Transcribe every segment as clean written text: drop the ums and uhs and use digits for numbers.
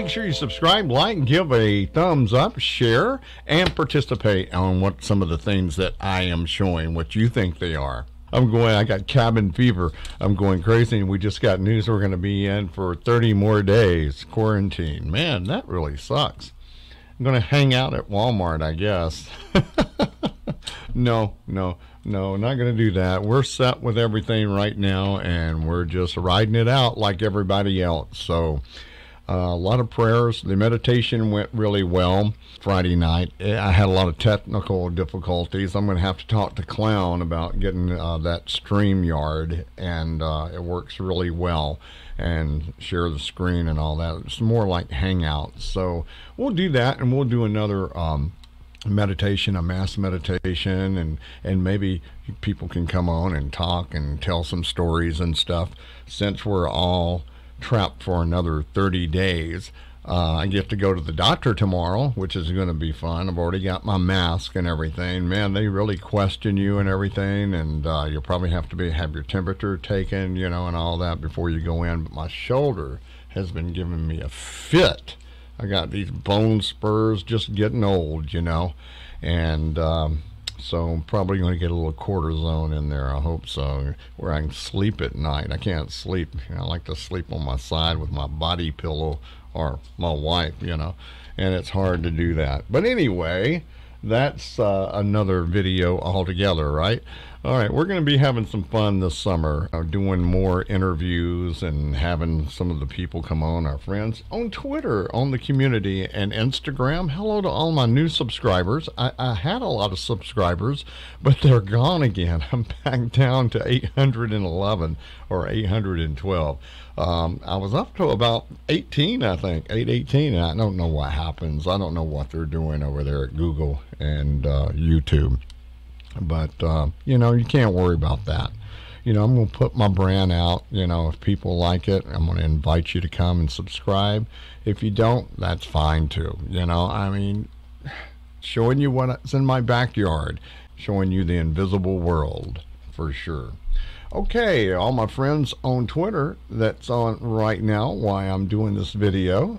make sure you subscribe, like, give a thumbs up, share, and participate on what some of the things that I am showing, what you think they are. I got cabin fever. I'm going crazy, and we just got news we're going to be in for 30 more days quarantine. Man, that really sucks. I'm going to hang out at Walmart, I guess. No, not going to do that. We're set with everything right now, and we're just riding it out like everybody else. So a lot of prayers. The meditation went really well Friday night. I had a lot of technical difficulties. I'm going to have to talk to Clown about getting that StreamYard, and it works really well, and share the screen and all that. It's more like Hangouts. So we'll do that, and we'll do another meditation, a mass meditation, and maybe people can come on and talk and tell some stories and stuff. Since we're all trapped for another 30 days, I get to go to the doctor tomorrow, which is going to be fun. I've already got my mask and everything. Man, they really question you and everything, and you'll probably have to have your temperature taken, and all that before you go in. But my shoulder has been giving me a fit. I got these bone spurs, just getting old, and so I'm probably going to get a little cortisone in there. I hope so, where I can sleep at night. I can't sleep. I like to sleep on my side with my body pillow, or my wife, and it's hard to do that. But anyway, that's another video altogether, right? All right, we're going to be having some fun this summer, doing more interviews and having some of the people come on, our friends, on Twitter, on the community, and Instagram. Hello to all my new subscribers. I had a lot of subscribers, but they're gone again. I'm back down to 811 or 812. I was up to about 18, I think, 818. I don't know what happens. I don't know what they're doing over there at Google and YouTube. But, you can't worry about that. I'm going to put my brand out. If people like it, I'm going to invite you to come and subscribe. If you don't, that's fine too. Showing you what's in my backyard, showing you the invisible world for sure. Okay, all my friends on Twitter that's on right now while I'm doing this video.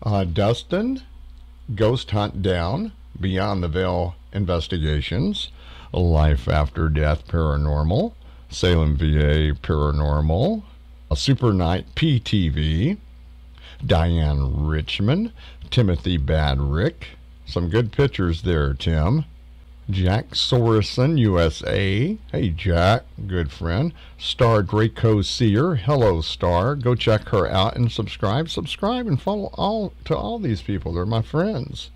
Dustin, Ghost Hunt Down, Beyond the Veil Investigations, Life After Death Paranormal, Salem VA Paranormal, Super Night PTV, Diane Richmond, Timothy Badrick, some good pictures there, Tim. Jack Sorison, USA. Hey, Jack, good friend. Star Draco Seer. Hello, Star. Go check her out and subscribe. Subscribe and follow all these people. They're my friends.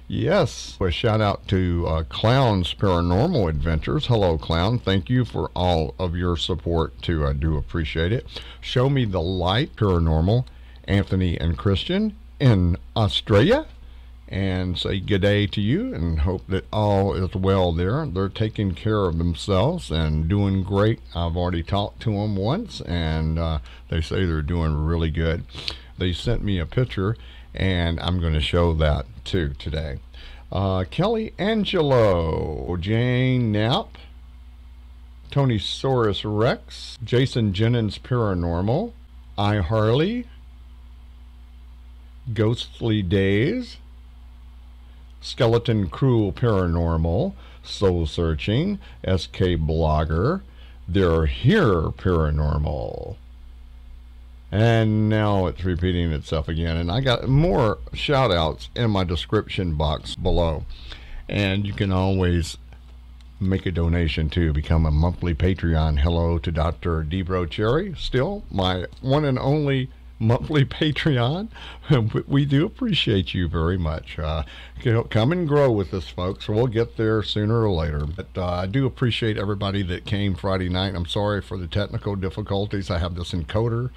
Yes. A shout out to Clown's Paranormal Adventures. Hello, Clown. Thank you for all of your support, too. I do appreciate it. Show Me the Light Paranormal, Anthony and Christian in Australia. And say good day to you, and hope that all is well there. They're taking care of themselves and doing great. I've already talked to them once, and they say they're doing really good. They sent me a picture, and I'm going to show that too today. Kelly Angelo, Jane Knapp, Tony Saurus Rex, Jason Jennings Paranormal, I Harley, Ghostly Days, Skeleton Cruel Paranormal, Soul Searching, SK Blogger, They're Here Paranormal. And now it's repeating itself again. And I got more shout outs in my description box below. And you can always make a donation to become a monthly Patreon. Hello to Dr. Debro Cherry, still my one and only monthly Patreon. We do appreciate you very much. Come and grow with us, folks. We'll get there sooner or later. But I do appreciate everybody that came Friday night. I'm sorry for the technical difficulties. I have this encoder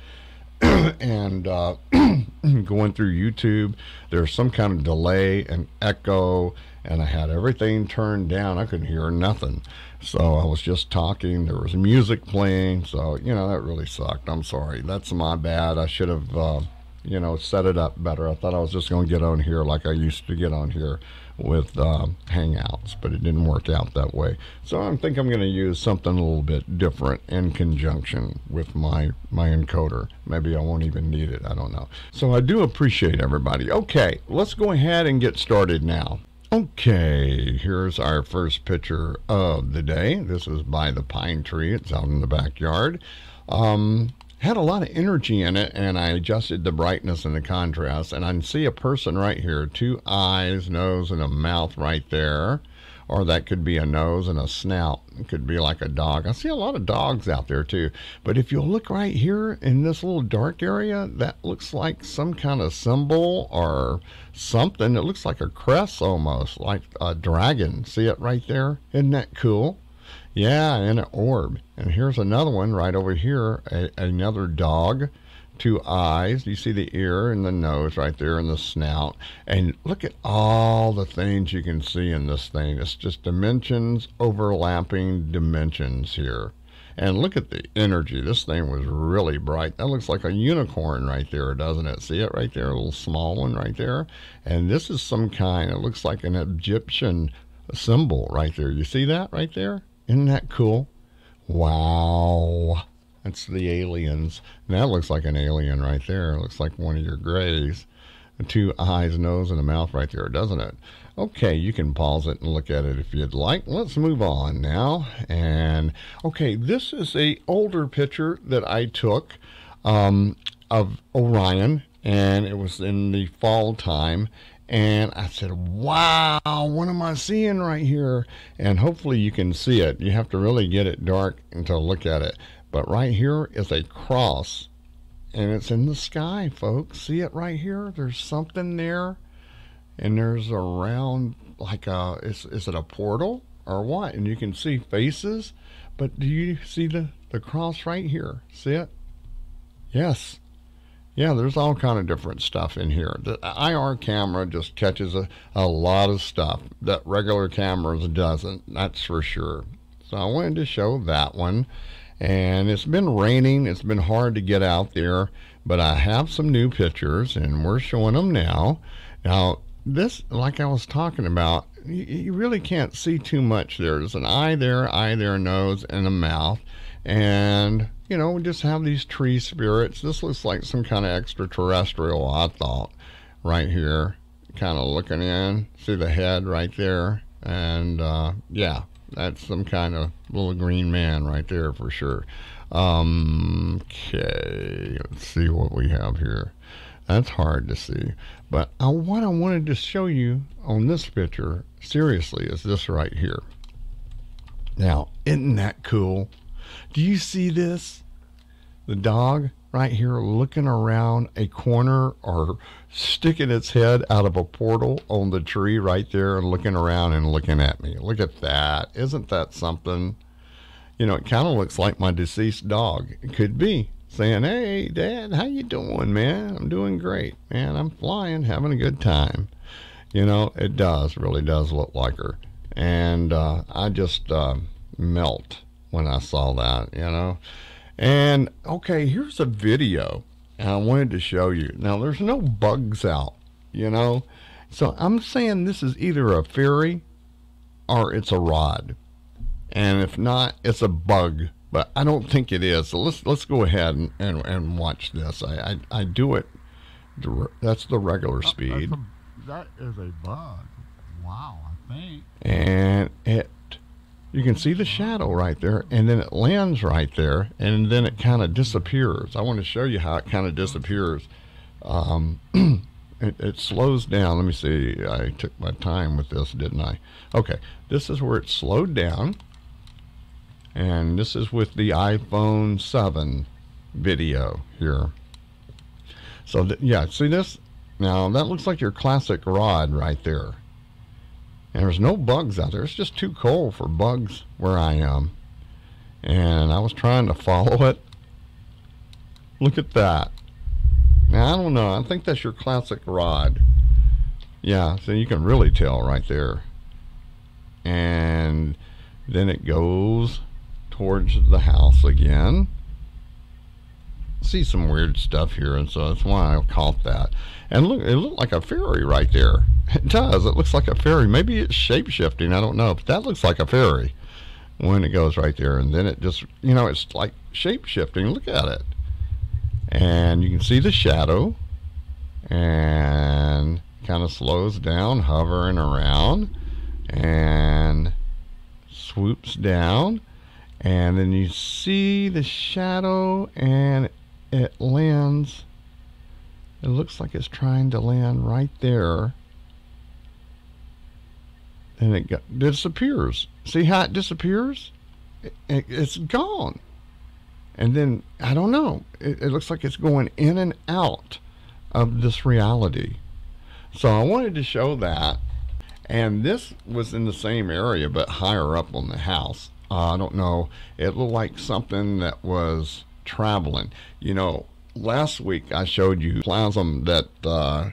and going through YouTube, there's some kind of delay and echo, and I had everything turned down. I couldn't hear nothing. So I was just talking. There was music playing. So, that really sucked. I'm sorry. That's my bad. I should have, you know, set it up better. I thought I was just going to get on here like I used to get on here with Hangouts, but it didn't work out that way. So I think I'm going to use something a little bit different in conjunction with my encoder. Maybe I won't even need it. I don't know. So I do appreciate everybody. Okay, let's go ahead and get started now. Okay, here's our first picture of the day. This is by the pine tree. It's out in the backyard. Had a lot of energy in it, and I adjusted the brightness and the contrast, and I can see a person right here, 2 eyes, nose, and a mouth right there. Or that could be a nose and a snout. It could be like a dog. I see a lot of dogs out there too. But if you look right here in this little dark area, that looks like some kind of symbol or something. It looks like a crest almost, like a dragon. See it right there? Isn't that cool? Yeah, and an orb. And here's another one right over here, another dog. 2 eyes. You see the ear and the nose right there and the snout. And look at all the things you can see in this thing. It's just dimensions, overlapping dimensions here. And look at the energy. This thing was really bright. That looks like a unicorn right there, doesn't it? See it right there? A little small one right there. And this is some kind, it looks like an Egyptian symbol right there. You see that right there? Isn't that cool? Wow. That's the aliens. And that looks like an alien right there. It looks like one of your grays. 2 eyes, nose, and a mouth right there, doesn't it? Okay, you can pause it and look at it if you'd like. Let's move on now. And okay, this is a older picture that I took of Orion, and it was in the fall time. And I said, wow, what am I seeing right here? And hopefully you can see it. You have to really get it dark and to look at it. But right here is a cross, and it's in the sky, folks. See it right here? There's something there, and there's a round, like a, is it a portal or what? And you can see faces, but do you see the cross right here? See it? Yes. Yeah, there's all kind of different stuff in here. The IR camera just catches a lot of stuff that regular cameras doesn't, that's for sure. So I wanted to show that one. And it's been raining. It's been hard to get out there, but I have some new pictures, and we're showing them now. Now, this, like I was talking about, you really can't see too much there. There's an eye there, nose, and a mouth. And, you know, we just have these tree spirits. This looks like some kind of extraterrestrial, I thought, right here. Kind of looking in. See the head right there? And, yeah. That's some kind of little green man right there for sure. Okay, let's see what we have here. That's hard to see. But what I wanted to show you on this picture, seriously, is this right here. Now, isn't that cool? Do you see this? The dog right here looking around a corner or sticking its head out of a portal on the tree right there and looking around and looking at me. Look at that. Isn't that something? You know, it kind of looks like my deceased dog. It could be saying, hey, Dad, how you doing, man? I'm doing great, man. I'm flying, having a good time. You know, it does, really does look like her. And I just melt when I saw that, you know. And okay, here's a video, and I wanted to show you. Now, there's no bugs out, you know, so I'm saying this is either a fairy or it's a rod, and if not, it's a bug. But I don't think it is. So let's go ahead and watch this. I do it. That's the regular speed. That is a bug. Wow, I think. And you can see the shadow right there, and then it lands right there, and then it kind of disappears. I want to show you how it kind of disappears. It slows down. Let me see. I took my time with this, didn't I? Okay, this is where it slowed down, and this is with the iPhone 7 video here. So, yeah, see this? Now, that looks like your classic rod right there. And there's no bugs out there. It's just too cold for bugs where I am. And I was trying to follow it. Look at that. Now, I don't know. I think that's your classic rod. Yeah, so you can really tell right there. And then it goes towards the house again. see some weird stuff here, and so that's why I caught that. And look, it looked like a fairy right there. It does. It looks like a fairy. Maybe it's shape-shifting. I don't know. But that looks like a fairy when it goes right there. And then it just, you know, it's like shape-shifting. Look at it. And you can see the shadow. And kind of slows down, hovering around. And swoops down. And then you see the shadow, and it lands. It looks like it's trying to land right there. And it disappears. See how it disappears? It's gone. And then, I don't know. It looks like it's going in and out of this reality. So I wanted to show that. And this was in the same area, but higher up on the house. I don't know. It looked like something that was traveling. You know, last week I showed you plasm that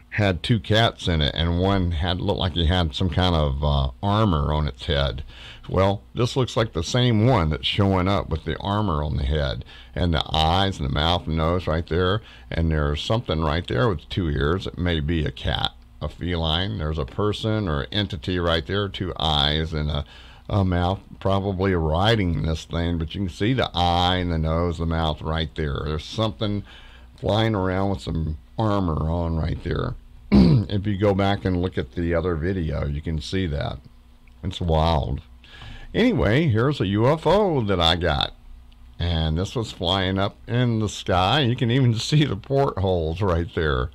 had two cats in it, and one looked like he had some kind of armor on its head. Well, this looks like the same one that's showing up with the armor on the head, and the eyes and the mouth and nose right there, and there's something right there with 2 ears. It may be a cat, a feline. There's a person or entity right there, 2 eyes and a mouth, probably riding this thing, but you can see the eye and the nose, the mouth right there. There's something flying around with some armor on right there. If you go back and look at the other video, you can see that. It's wild. Anyway, here's a UFO that I got, and this was flying up in the sky. You can even see the portholes right there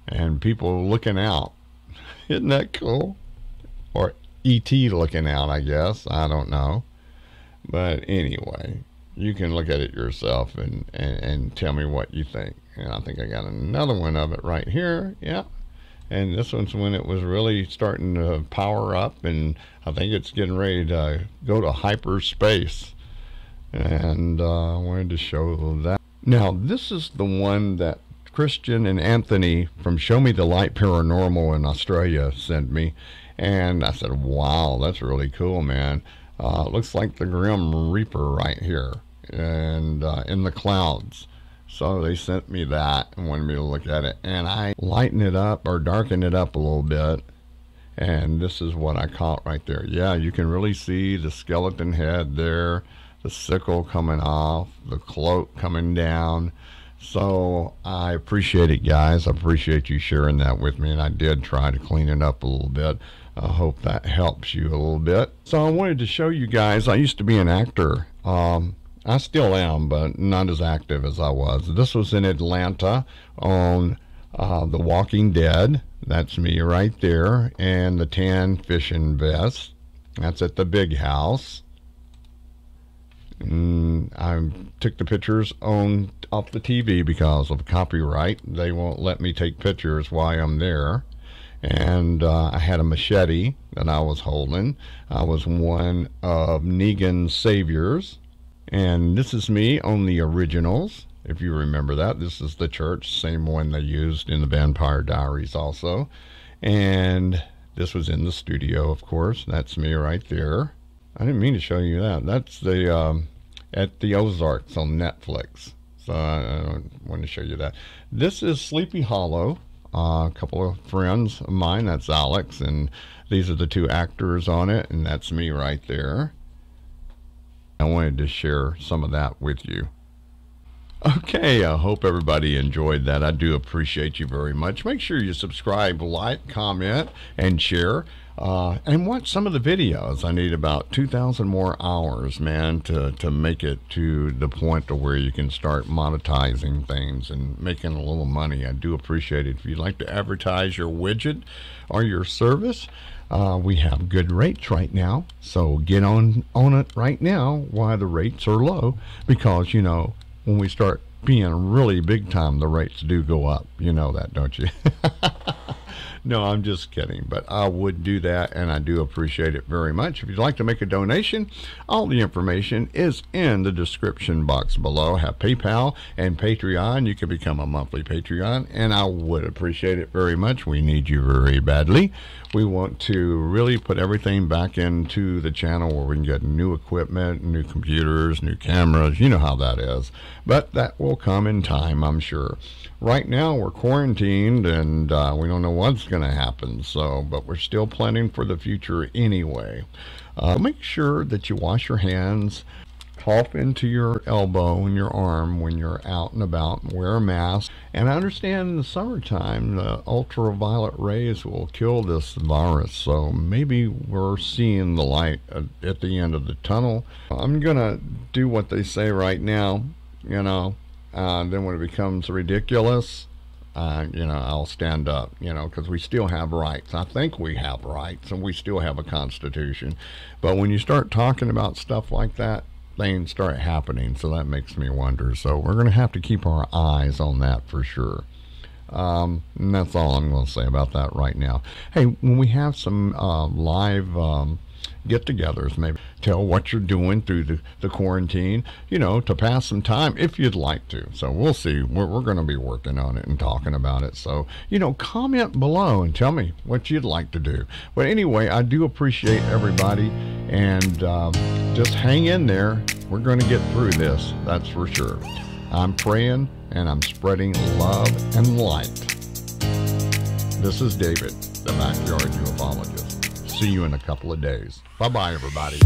and people looking out. Isn't that cool? Or E.T. looking out, I guess. I don't know. But anyway, you can look at it yourself and tell me what you think. And I think I got another one of it right here. Yeah. And this one's when it was really starting to power up, and I think it's getting ready to go to hyperspace. And I wanted to show that. Now, this is the one that Christian and Anthony from Show Me the Light Paranormal in Australia sent me. And I said, wow, that's really cool, man. Looks like the Grim Reaper right here, and in the clouds. So they sent me that and wanted me to look at it. And I lighten it up or darken it up a little bit. And this is what I caught right there. Yeah, you can really see the skeleton head there, the sickle coming off, the cloak coming down. So I appreciate it, guys. I appreciate you sharing that with me. And I did try to clean it up a little bit. I hope that helps you a little bit. So I wanted to show you guys, I used to be an actor. I still am, but not as active as I was. This was in Atlanta on The Walking Dead. That's me right there. And the tan fishing vest. That's at the big house. I took the pictures off the TV because of copyright. They won't let me take pictures while I'm there. And I had a machete that I was holding. I was one of Negan's saviors. And this is me on the originals, if you remember that. This is the church, same one they used in the Vampire Diaries also. And this was in the studio, of course. That's me right there. I didn't mean to show you that. That's the at the Ozarks on Netflix. So I don't want to show you that. This is Sleepy Hollow. A couple of friends of mine, that's Alex, and these are the 2 actors on it, and that's me right there. I wanted to share some of that with you. Okay, I hope everybody enjoyed that. I do appreciate you very much. Make sure you subscribe, like, comment, and share. And watch some of the videos. I need about 2,000 more hours, man, to make it to the point to where you can start monetizing things and making a little money. I do appreciate it. If you'd like to advertise your widget or your service, we have good rates right now. So get on it right now while the rates are low, because, you know, when we start being really big time, the rates do go up. You know that, don't you? No, I'm just kidding, but I would do that, and I do appreciate it very much. If you'd like to make a donation, all the information is in the description box below. Have PayPal and Patreon. You can become a monthly Patreon, and I would appreciate it very much. We need you very badly. We want to really put everything back into the channel where we can get new equipment, new computers, new cameras. You know how that is. But that will come in time, I'm sure. Right now we're quarantined, and we don't know what's going to happen. But we're still planning for the future anyway. Make sure that you wash your hands. Cough into your elbow and your arm when you're out and about. Wear a mask. And I understand in the summertime, the ultraviolet rays will kill this virus. So maybe we're seeing the light at the end of the tunnel. I'm going to do what they say right now, you know. Then when it becomes ridiculous, you know, I'll stand up, you know, because we still have rights. I think we have rights, and we still have a constitution. But when you start talking about stuff like that, things start happening, so that makes me wonder. So we're going to have to keep our eyes on that for sure. And that's all I'm going to say about that right now. Hey, when we have some live get-togethers, maybe tell what you're doing through the quarantine, you know, to pass some time if you'd like to. So we'll see. We're going to be working on it and talking about it. So, you know, comment below and tell me what you'd like to do. But anyway, I do appreciate everybody, and just hang in there. We're going to get through this, that's for sure. I'm praying, and I'm spreading love and light. This is David, the Backyard Ufologist. See you in a couple of days. Bye-bye, everybody.